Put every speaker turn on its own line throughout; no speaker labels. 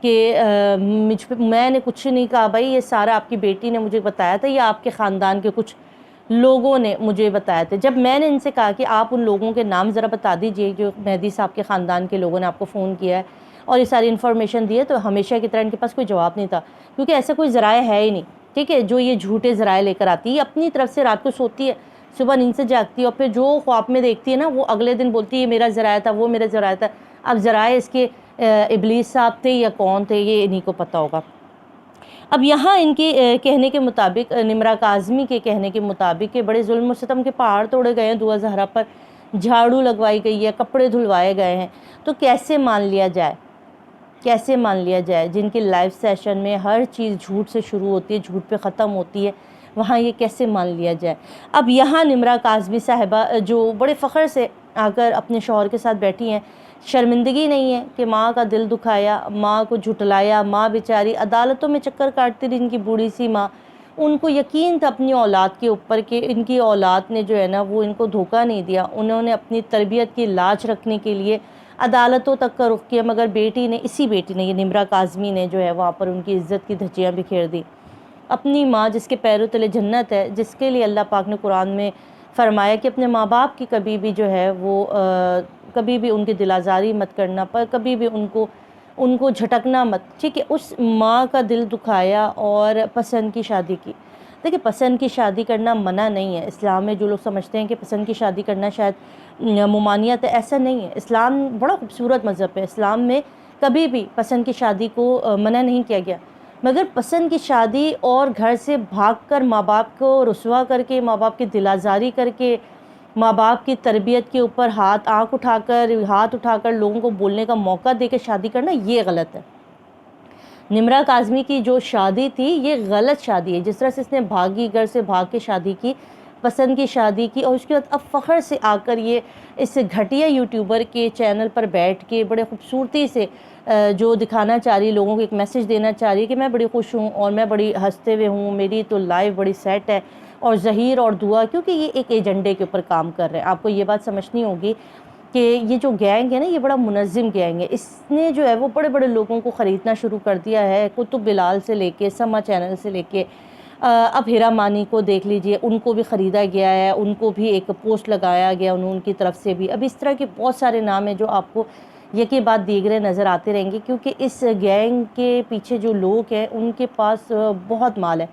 کہ مجھ پہ میں نے کچھ نہیں کہا بھائی، یہ سارا آپ کی بیٹی نے مجھے بتایا تھا یا آپ کے خاندان کے کچھ لوگوں نے مجھے بتایا تھا۔ جب میں نے ان سے کہا کہ آپ ان لوگوں کے نام ذرا بتا دیجئے جو مہدی صاحب کے خاندان کے لوگوں نے آپ کو فون کیا ہے اور یہ ساری انفارمیشن دی ہے، تو ہمیشہ کی طرح ان کے پاس کوئی جواب نہیں تھا، کیونکہ ایسا کوئی ذرائع ہے ہی نہیں، ٹھیک ہے، جو یہ جھوٹے ذرائع لے کر آتی ہے اپنی طرف سے۔ رات کو سوتی ہے، صبح نیند سے جاگتی ہے، اور پھر جو خواب میں دیکھتی ہے نا وہ اگلے دن بولتی ہے یہ میرا ذرائع تھا، وہ میرا ذرائع تھا۔ اب ذرائع اس کے ابلیس صاحب تھے یا کون تھے، یہ انہی کو پتہ ہوگا۔ اب یہاں ان کے کہنے کے مطابق، نمرہ کاظمی کے کہنے کے مطابق، کہ بڑے ظلم و ستم کے پہاڑ توڑے گئے ہیں دعا زہرا پر، جھاڑو لگوائی گئی ہے، کپڑے دھلوائے گئے ہیں، تو کیسے مان لیا جائے؟ کیسے مان لیا جائے جن کے لائیو سیشن میں ہر چیز جھوٹ سے شروع ہوتی ہے، جھوٹ پہ ختم ہوتی ہے، وہاں یہ کیسے مان لیا جائے؟ اب یہاں نمرہ کاظمی صاحبہ جو بڑے فخر سے آ کر اپنے شوہر کے ساتھ بیٹھی ہیں، شرمندگی نہیں ہے کہ ماں کا دل دکھایا، ماں کو جھٹلایا، ماں بیچاری عدالتوں میں چکر کاٹتی رہی، ان کی بوڑھی سی ماں، ان کو یقین تھا اپنی اولاد کے اوپر کہ ان کی اولاد نے جو ہے نا وہ ان کو دھوکہ نہیں دیا، انہوں نے اپنی تربیت کی لاج رکھنے کے لیے عدالتوں تک کا رخ کیا، مگر بیٹی نے، اسی بیٹی نے، یہ نمرہ کاظمی نے جو ہے وہاں پر ان کی عزت کی دھجیاں بکھیر دی۔ اپنی ماں جس کے پیروں تلے جنت ہے، جس کے لیے اللہ پاک نے قرآن میں فرمایا کہ اپنے ماں باپ کی کبھی بھی جو ہے وہ کبھی بھی ان کی دل آزاری مت کرنا، پر کبھی بھی ان کو جھٹکنا مت، ٹھیک ہے، اس ماں کا دل دکھایا اور پسند کی شادی کی۔ دیکھیں، پسند کی شادی کرنا منع نہیں ہے اسلام میں۔ جو لوگ سمجھتے ہیں کہ پسند کی شادی کرنا شاید ممانعت ہے، ایسا نہیں ہے۔ اسلام بڑا خوبصورت مذہب ہے، اسلام میں کبھی بھی پسند کی شادی کو منع نہیں کیا گیا، مگر پسند کی شادی اور گھر سے بھاگ کر ماں باپ کو رسوا کر کے، ماں باپ کی دل آزاری کر کے، ماں باپ کی تربیت کے اوپر ہاتھ اٹھا کر لوگوں کو بولنے کا موقع دے کے شادی کرنا، یہ غلط ہے۔ نمرہ کاظمی کی جو شادی تھی یہ غلط شادی ہے، جس طرح سے اس نے گھر سے بھاگ کے شادی کی، پسند کی شادی کی، اور اس کے بعد اب فخر سے آ کر یہ اس گھٹیا یوٹیوبر کے چینل پر بیٹھ کے بڑے خوبصورتی سے جو دکھانا چاہ رہی، لوگوں کو ایک میسج دینا چاہ رہی ہے کہ میں بڑی خوش ہوں اور میں بڑی ہنستے ہوئے ہوں، میری تو لائف بڑی سیٹ ہے، اور ظہیر اور دعا، کیونکہ یہ ایک ایجنڈے کے اوپر کام کر رہے ہیں۔ آپ کو یہ بات سمجھنی ہوگی کہ یہ جو گینگ ہے نا، یہ بڑا منظم گینگ ہے، اس نے جو ہے وہ بڑے بڑے لوگوں کو خریدنا شروع کر دیا ہے، قطب بلال سے لے کے، سما چینل سے لے کے، اب ہیرا مانی کو دیکھ لیجئے، ان کو بھی خریدا گیا ہے، ان کو بھی ایک پوسٹ لگایا گیا ان کی طرف سے بھی۔ اب اس طرح کے بہت سارے نام ہیں جو آپ کو یکی بعد دیگرے نظر آتے رہیں گے، کیونکہ اس گینگ کے پیچھے جو لوگ ہیں ان کے پاس بہت مال ہے،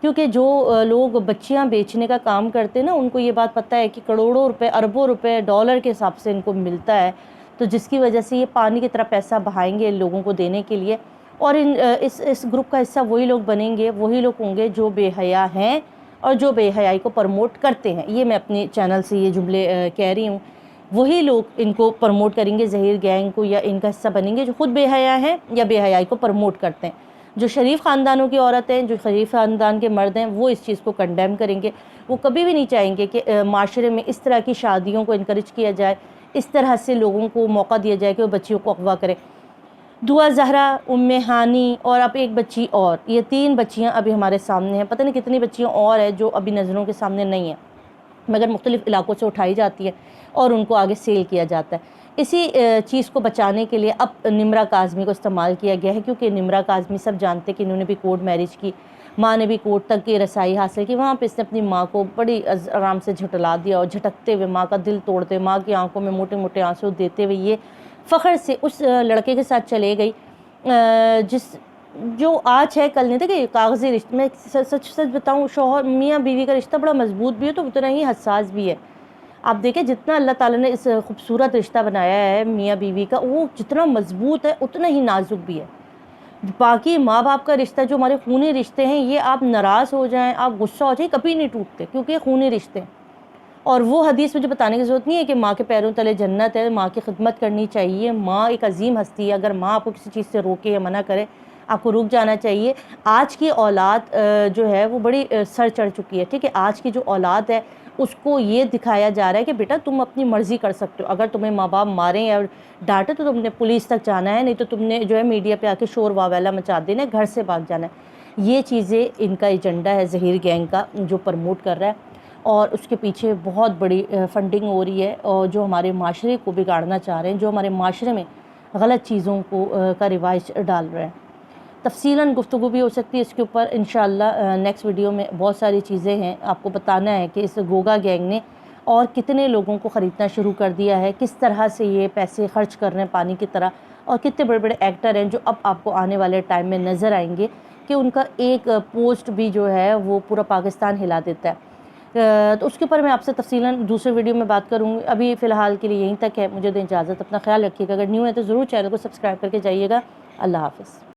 کیونکہ جو لوگ بچیاں بیچنے کا کام کرتے ہیں نا، ان کو یہ بات پتہ ہے کہ کروڑوں روپے، اربوں روپے ڈالر کے حساب سے ان کو ملتا ہے، تو جس کی وجہ سے یہ پانی کی طرح پیسہ بہائیں گے لوگوں کو دینے کے لیے، اور اس گروپ کا حصہ وہی لوگ بنیں گے، وہی لوگ ہوں گے جو بے حیا ہیں اور جو بے حیائی کو پروموٹ کرتے ہیں۔ یہ میں اپنے چینل سے یہ جملے کہہ رہی ہوں، وہی لوگ ان کو پروموٹ کریں گے، ظہیر گینگ کو، یا ان کا حصہ بنیں گے جو خود بے حیا ہیں یا بے حیائی کو پروموٹ کرتے ہیں۔ جو شریف خاندانوں کی عورت ہیں، جو شریف خاندان کے مرد ہیں، وہ اس چیز کو کنڈیم کریں گے، وہ کبھی بھی نہیں چاہیں گے کہ معاشرے میں اس طرح کی شادیوں کو انکریج کیا جائے، اس طرح سے لوگوں کو موقع دیا جائے کہ وہ بچیوں کو اغوا کریں۔ دعا زہرا، ام ہانی اور اب ایک بچی اور، یہ 3 بچیاں ابھی ہمارے سامنے ہیں، پتہ نہیں کتنی بچیاں اور ہیں جو ابھی نظروں کے سامنے نہیں ہیں، مگر مختلف علاقوں سے اٹھائی جاتی ہے اور ان کو آگے سیل کیا جاتا ہے۔ اسی چیز کو بچانے کے لیے اب نمرہ کاظمی کو استعمال کیا گیا ہے، کیونکہ نمرہ کاظمی سب جانتے کہ انہوں نے بھی کورٹ میرج کی، ماں نے بھی کورٹ تک کی رسائی حاصل کی، وہاں پہ اس نے اپنی ماں کو بڑی آرام سے جھٹلا دیا، اور جھٹکتے ہوئے، ماں کا دل توڑتے، ماں کی آنکھوں میں موٹے موٹے آنسو دیتے ہوئے یہ فخر سے اس لڑکے کے ساتھ چلے گئی جو آج ہے کل نہیں۔ دیکھیں، کاغذی رشتے میں سچ بتاؤں، شوہر میاں بیوی کا رشتہ بڑا مضبوط بھی ہے تو اتنا ہی حساس بھی ہے۔ آپ دیکھیں جتنا اللہ تعالیٰ نے اس خوبصورت رشتہ بنایا ہے میاں بیوی کا، وہ جتنا مضبوط ہے اتنا ہی نازک بھی ہے۔ باقی ماں باپ کا رشتہ جو ہمارے خونی رشتے ہیں، یہ آپ ناراض ہو جائیں، آپ غصہ ہو جائیں، کبھی نہیں ٹوٹتے، کیونکہ یہ خونی رشتے ہیں۔ اور وہ حدیث مجھے بتانے کی ضرورت نہیں ہے کہ ماں کے پیروں تلے جنت ہے، ماں کی خدمت کرنی چاہیے، ماں ایک عظیم ہستی ہے، اگر ماں آپ کو کسی چیز سے روکے یا منع کرے، آپ کو رک جانا چاہیے۔ آج کی اولاد جو ہے وہ بڑی سر چڑھ چکی ہے، ٹھیک ہے، آج کی جو اولاد ہے اس کو یہ دکھایا جا رہا ہے کہ بیٹا تم اپنی مرضی کر سکتے ہو، اگر تمہیں ماں باپ ماریں یا ڈانٹے تو تم نے پولیس تک جانا ہے، نہیں تو تم نے جو ہے میڈیا پہ آ کے شور واویلا مچا دینا ہے، گھر سے بھاگ جانا ہے۔ یہ چیزیں ان کا ایجنڈا ہے ظہیر گینگ کا، جو پروموٹ کر رہا ہے، اور اس کے پیچھے بہت بڑی فنڈنگ ہو رہی ہے، اور جو ہمارے معاشرے کو بگاڑنا چاہ رہے ہیں، جو ہمارے معاشرے میں غلط چیزوں کو کا رواج ڈال رہے ہیں۔ تفصیلاً گفتگو بھی ہو سکتی ہے اس کے اوپر انشاءاللہ نیکسٹ ویڈیو میں۔ بہت ساری چیزیں ہیں، آپ کو بتانا ہے کہ اس گوگا گینگ نے اور کتنے لوگوں کو خریدنا شروع کر دیا ہے، کس طرح سے یہ پیسے خرچ کر رہے ہیں پانی کی طرح، اور کتنے بڑے بڑے ایکٹر ہیں جو اب آپ کو آنے والے ٹائم میں نظر آئیں گے کہ ان کا ایک پوسٹ بھی جو ہے وہ پورا پاکستان ہلا دیتا ہے۔ تو اس کے اوپر میں آپ سے تفصیلاً دوسرے ویڈیو میں بات کروں گی۔ ابھی فی الحال کے لیے یہیں تک ہے، مجھے دیں اجازت، اپنا خیال رکھیے گا۔ اگر نیو ہے تو ضرور چینل کو سبسکرائب کر کے جائیے گا۔ اللہ حافظ۔